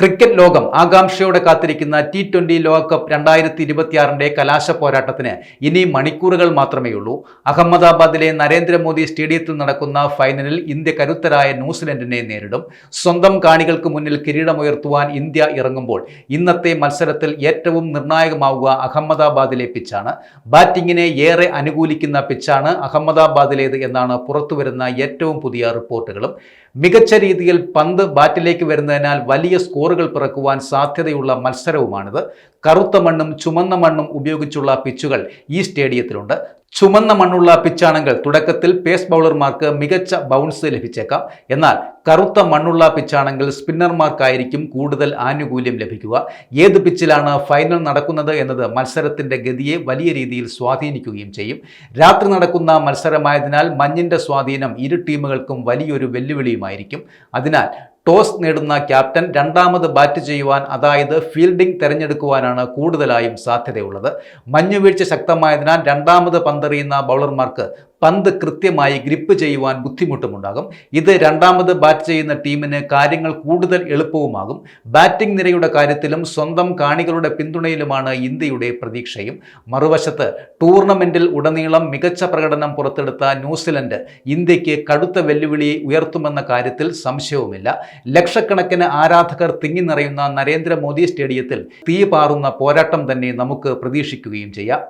Cricket ലോകം ആകാംക്ഷയോടെ കാത്തിരിക്കുന്ന T20 ലോകകപ്പ് 2026 കലാശ പോരാട്ടത്തിന് ഇനി മണിക്കൂറുകൾ മാത്രമേയുള്ളൂ. അഹമ്മദാബാദിലെ നരേന്ദ്രമോദി സ്റ്റേഡിയത്തിൽ നടക്കുന്ന ഫൈനലിൽ ഇന്ത്യ കരുത്തരായ ന്യൂസിലൻഡിനെ നേരിടും. സ്വന്തം കാണികൾക്ക് മുന്നിൽ കിരീടമുയർത്തുവാൻ ഇന്ത്യ ഇറങ്ങുമ്പോൾ ഇന്നത്തെ മത്സരത്തിൽ ഏറ്റവും നിർണായകമാവുക അഹമ്മദാബാദിലെ പിച്ചാണ്. ബാറ്റിങ്ങിനെ ഏറെ അനുകൂലിക്കുന്ന പിച്ചാണ് അഹമ്മദാബാദിലേത് എന്നാണ് പുറത്തുവരുന്ന ഏറ്റവും പുതിയ റിപ്പോർട്ടുകളും. മികച്ച രീതിയിൽ പന്ത് ബാറ്റിലേക്ക് വരുന്നതിനാൽ വലിയ സ്കോറുകൾ പിറക്കുവാൻ സാധ്യതയുള്ള മത്സരവുമാണിത്. കറുത്ത മണ്ണും ചുമന്ന മണ്ണും ഉപയോഗിച്ചുള്ള പിച്ചുകൾ ഈ സ്റ്റേഡിയത്തിലുണ്ട്. ചുമന്ന മണ്ണുള്ള പിച്ചാണെങ്കിൽ തുടക്കത്തിൽ പേസ് ബൗളർമാർക്ക് മികച്ച ബൗൺസ് ലഭിച്ചേക്കാം. എന്നാൽ കറുത്ത മണ്ണുള്ള പിച്ചാണെങ്കിൽ സ്പിന്നർമാർക്കായിരിക്കും കൂടുതൽ ആനുകൂല്യം ലഭിക്കുക. ഏത് പിച്ചിലാണ് ഫൈനൽ നടക്കുന്നത് എന്നത് മത്സരത്തിന്റെ ഗതിയെ വലിയ രീതിയിൽ സ്വാധീനിക്കുകയും ചെയ്യും. രാത്രി നടക്കുന്ന മത്സരമായതിനാൽ മഞ്ഞിന്റെ സ്വാധീനം ഇരു ടീമുകൾക്കും വലിയൊരു വെല്ലുവിളിയുമായിരിക്കും. അതിനാൽ ടോസ് നേടുന്ന ക്യാപ്റ്റൻ രണ്ടാമത് ബാറ്റ് ചെയ്യുവാൻ, അതായത് ഫീൽഡിംഗ് തെരഞ്ഞെടുക്കുവാനാണ് കൂടുതലായും സാധ്യതയുള്ളത്. മഞ്ഞുവീഴ്ച ശക്തമായതിനാൽ രണ്ടാമത് പന്തെറിയുന്ന ബൗളർമാർക്ക് പന്ത് കൃത്യമായി ഗ്രിപ്പ് ചെയ്യുവാൻ ബുദ്ധിമുട്ടുമുണ്ടാകും. ഇത് രണ്ടാമത് ബാറ്റ് ചെയ്യുന്ന ടീമിന് കാര്യങ്ങൾ കൂടുതൽ എളുപ്പവുമാകും. ബാറ്റിംഗ് നിരയുടെ കാര്യത്തിലും സ്വന്തം കാണികളുടെ പിന്തുണയിലുമാണ് ഇന്ത്യയുടെ പ്രതീക്ഷയും. മറുവശത്ത് ടൂർണമെന്റിൽ ഉടനീളം മികച്ച പ്രകടനം പുറത്തെടുത്ത ന്യൂസിലൻഡ് ഇന്ത്യക്ക് കടുത്ത വെല്ലുവിളി ഉയർത്തുമെന്ന കാര്യത്തിൽ സംശയവുമില്ല. ലക്ഷക്കണക്കിന് ആരാധകർ തിങ്ങി നിറയുന്ന നരേന്ദ്രമോദി സ്റ്റേഡിയത്തിൽ തീ പാറുന്ന പോരാട്ടം തന്നെ നമുക്ക് പ്രതീക്ഷിക്കുകയും ചെയ്യാം.